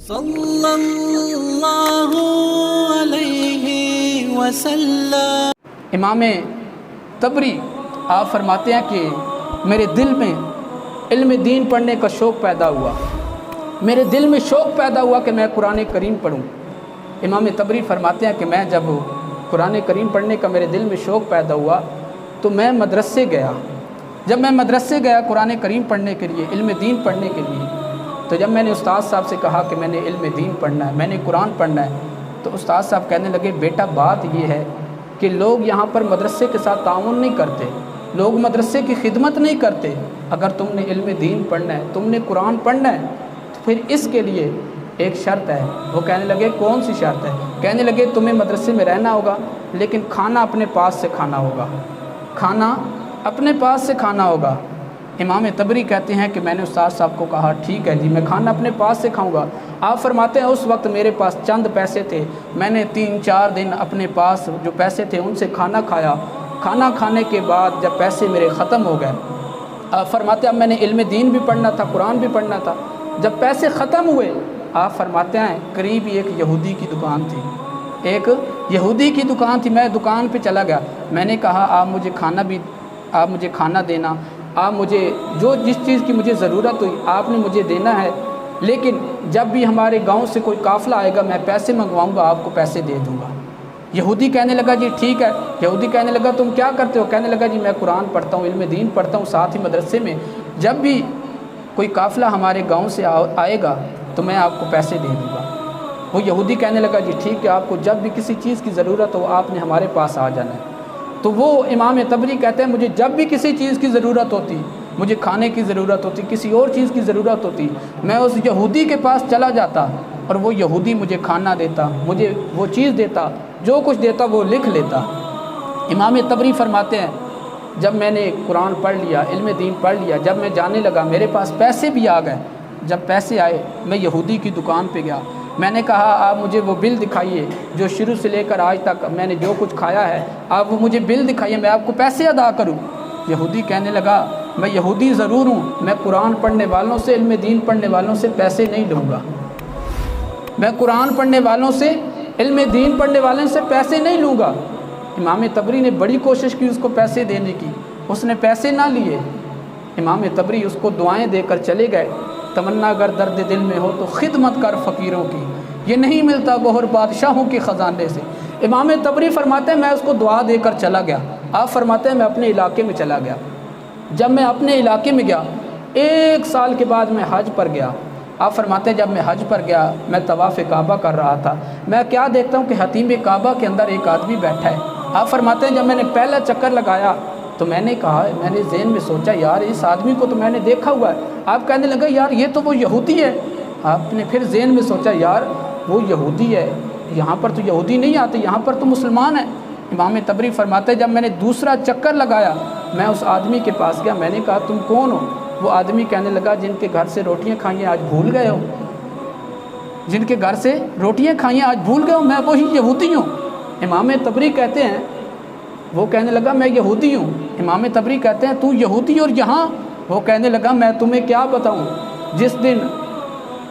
صلی اللہ علیہ وسلم۔ امام طبری آپ فرماتے ہیں کہ میرے دل میں علم دین پڑھنے کا شوق پیدا ہوا، میرے دل میں شوق پیدا ہوا کہ میں قرآن کریم پڑھوں۔ امام طبری فرماتے ہیں کہ میں جب قرآن کریم پڑھنے کا میرے دل میں شوق پیدا ہوا تو میں مدرسے گیا۔ جب میں مدرسے گیا قرآن کریم پڑھنے کے لیے، علم دین پڑھنے کے لیے، تو جب میں نے استاد صاحب سے کہا کہ میں نے علم دین پڑھنا ہے، میں نے قرآن پڑھنا ہے، تو استاد صاحب کہنے لگے بیٹا بات یہ ہے کہ لوگ یہاں پر مدرسے کے ساتھ تعاون نہیں کرتے، لوگ مدرسے کی خدمت نہیں کرتے۔ اگر تم نے علم دین پڑھنا ہے، تم نے قرآن پڑھنا ہے، تو پھر اس کے لیے ایک شرط ہے۔ وہ کہنے لگے کون سی شرط ہے؟ کہنے لگے تمہیں مدرسے میں رہنا ہوگا لیکن کھانا اپنے پاس سے کھانا ہوگا، کھانا اپنے پاس سے کھانا ہوگا۔ امام طبری کہتے ہیں کہ میں نے استاد صاحب کو کہا ٹھیک ہے جی میں کھانا اپنے پاس سے کھاؤں گا۔ آپ فرماتے ہیں اس وقت میرے پاس چند پیسے تھے، میں نے 3-4 دن اپنے پاس جو پیسے تھے ان سے کھانا کھایا۔ کھانا کھانے کے بعد جب پیسے میرے ختم ہو گئے، آپ فرماتے ہیں اب میں نے علم دین بھی پڑھنا تھا، قرآن بھی پڑھنا تھا، جب پیسے ختم ہوئے آپ فرماتے ہیں قریب ایک یہودی کی دکان تھی، ایک یہودی کی دکان تھی، میں دکان پہ چلا گیا، میں نے کہا آپ مجھے کھانا دینا، آپ مجھے جس چیز کی مجھے ضرورت ہوئی آپ نے مجھے دینا ہے، لیکن جب بھی ہمارے گاؤں سے کوئی قافلہ آئے گا میں پیسے منگواؤں گا، آپ کو پیسے دے دوں گا۔ یہودی کہنے لگا جی ٹھیک ہے۔ یہودی کہنے لگا تم کیا کرتے ہو؟ کہنے لگا جی میں قرآن پڑھتا ہوں، علم دین پڑھتا ہوں، ساتھ ہی مدرسے میں جب بھی کوئی قافلہ ہمارے گاؤں سے آئے گا تو میں آپ کو پیسے دے دوں گا۔ وہ یہودی کہنے لگا جی ٹھیک ہے، آپ کو جب بھی کسی چیز کی ضرورت ہو آپ نے ہمارے پاس آ جانا ہے۔ تو وہ امام طبری کہتے ہیں مجھے جب بھی کسی چیز کی ضرورت ہوتی، مجھے کھانے کی ضرورت ہوتی، کسی اور چیز کی ضرورت ہوتی، میں اس یہودی کے پاس چلا جاتا اور وہ یہودی مجھے کھانا دیتا، مجھے وہ چیز دیتا، جو کچھ دیتا وہ لکھ لیتا۔ امام طبری فرماتے ہیں جب میں نے قرآن پڑھ لیا، علم دین پڑھ لیا، جب میں جانے لگا میرے پاس پیسے بھی آ گئے، جب پیسے آئے میں یہودی کی دکان پہ گیا، میں نے کہا آپ مجھے وہ بل دکھائیے جو شروع سے لے کر آج تک میں نے جو کچھ کھایا ہے، آپ وہ مجھے بل دکھائیے میں آپ کو پیسے ادا کروں۔ یہودی کہنے لگا میں یہودی ضرور ہوں، میں قرآن پڑھنے والوں سے، علم دین پڑھنے والوں سے پیسے نہیں لوں گا، میں قرآن پڑھنے والوں سے، علم دین پڑھنے والوں سے پیسے نہیں لوں گا۔ امام طبری نے بڑی کوشش کی اس کو پیسے دینے کی، اس نے پیسے نہ لیے۔ امام طبری اس کو دعائیں دے کر چلے گئے، تمنا اگر درد دل میں ہو تو خدمت کر فقیروں کی، یہ نہیں ملتا گوہر بادشاہوں کے خزانے سے۔ امام طبری فرماتے ہیں میں اس کو دعا دے کر چلا گیا۔ آپ فرماتے ہیں میں اپنے علاقے میں چلا گیا، جب میں اپنے علاقے میں گیا 1 سال کے بعد میں حج پر گیا۔ آپ فرماتے ہیں جب میں حج پر گیا میں طواف کعبہ کر رہا تھا، میں کیا دیکھتا ہوں کہ حتیم کعبہ کے اندر ایک آدمی بیٹھا ہے۔ آپ فرماتے ہیں جب میں نے پہلا چکر لگایا تو میں نے کہا، میں نے ذہن میں سوچا یار اس آدمی کو تو میں نے دیکھا ہوا ہے۔ آپ کہنے لگا یار یہ تو وہ یہودی ہے۔ آپ نے پھر ذہن میں سوچا یار وہ یہودی ہے، یہاں پر تو یہودی نہیں آتے، یہاں پر تو مسلمان ہیں۔ امام طبری فرماتے ہیں جب میں نے دوسرا چکر لگایا میں اس آدمی کے پاس گیا، میں نے کہا تم کون ہو؟ وہ آدمی کہنے لگا جن کے گھر سے روٹیاں کھائیں آج بھول گئے ہو، جن کے گھر سے روٹیاں کھائیں آج بھول گئے ہو، میں وہی یہودی ہوں۔ امام طبری کہتے ہیں وہ کہنے لگا میں یہودی ہوں۔ امام طبری کہتے ہیں تو یہودی اور یہاں؟ وہ کہنے لگا میں تمہیں کیا بتاؤں، جس دن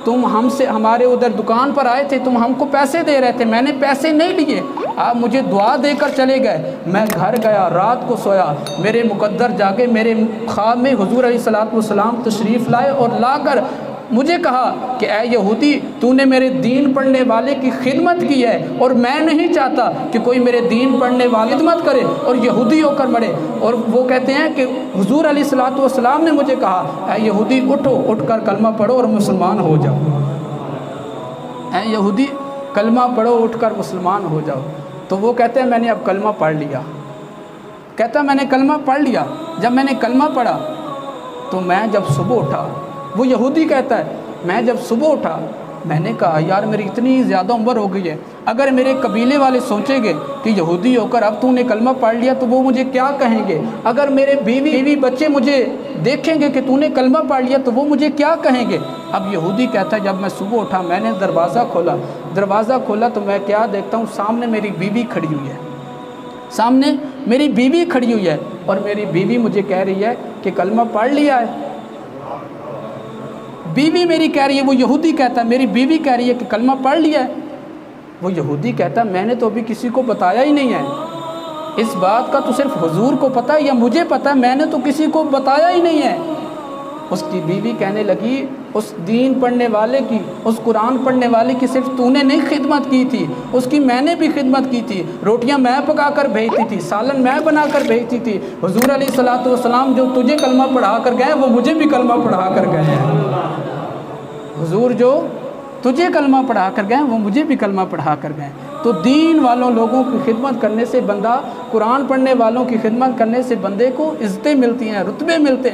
تم ہمارے ادھر دکان پر آئے تھے تم ہم کو پیسے دے رہے تھے، میں نے پیسے نہیں لیے، آپ مجھے دعا دے کر چلے گئے، میں گھر گیا رات کو سویا، میرے مقدر جاگے، میرے خواب میں حضور علیہ الصلوۃ والسلام تشریف لائے اور لا کر مجھے کہا کہ اے یہودی تو نے میرے دین پڑھنے والے کی خدمت کی ہے اور میں نہیں چاہتا کہ کوئی میرے دین پڑھنے والے خدمت کرے اور یہودی ہو کر مرے۔ اور وہ کہتے ہیں کہ حضور علیہ الصلوۃ والسلام نے مجھے کہا اے یہودی اٹھو، اٹھ کر کلمہ پڑھو اور مسلمان ہو جاؤ، اے یہودی کلمہ پڑھو اٹھ کر مسلمان ہو جاؤ۔ تو وہ کہتے ہیں میں نے اب کلمہ پڑھ لیا، کہتا ہے میں نے کلمہ پڑھ لیا۔ جب میں نے کلمہ پڑھا تو میں جب صبح اٹھا، وہ یہودی کہتا ہے میں جب صبح اٹھا میں نے کہا یار میری اتنی زیادہ عمر ہو گئی ہے، اگر میرے قبیلے والے سوچیں گے کہ یہودی ہو کر اب تو نے کلمہ پڑھ لیا تو وہ مجھے کیا کہیں گے، اگر میرے بیوی بچے مجھے دیکھیں گے کہ تو نے کلمہ پڑھ لیا تو وہ مجھے کیا کہیں گے۔ اب یہودی کہتا ہے جب میں صبح اٹھا میں نے دروازہ کھولا تو میں کیا دیکھتا ہوں سامنے میری بیوی کھڑی ہوئی ہے، سامنے میری بیوی کھڑی ہوئی ہے اور میری بیوی مجھے کہہ رہی ہے کہ کلمہ پڑھ لیا ہے۔ بیوی میری کہہ رہی ہے، وہ یہودی کہتا ہے میری بیوی کہہ رہی ہے کہ کلمہ پڑھ لیا ہے، وہ یہودی کہتا ہے میں نے تو ابھی کسی کو بتایا ہی نہیں ہے، اس بات کا تو صرف حضور کو پتہ ہے یا مجھے پتہ ہے، میں نے تو کسی کو بتایا ہی نہیں ہے۔ اس کی بیوی کہنے لگی اس دین پڑھنے والے کی، اس قرآن پڑھنے والے کی صرف تو نے نہیں خدمت کی تھی، اس کی میں نے بھی خدمت کی تھی، روٹیاں میں پکا کر بھیجتی تھی، سالن میں بنا کر بھیجتی تھی، حضور علیہ الصلوۃ والسلام جو تجھے کلمہ پڑھا کر گئے وہ مجھے بھی کلمہ پڑھا کر گئے ہیں، حضور جو تجھے کلمہ پڑھا کر گئے وہ مجھے بھی کلمہ پڑھا کر گئے۔ تو دین والوں لوگوں کی خدمت کرنے سے بندہ، قرآن پڑھنے والوں کی خدمت کرنے سے بندے کو عزتیں ملتی ہیں، رتبے ملتے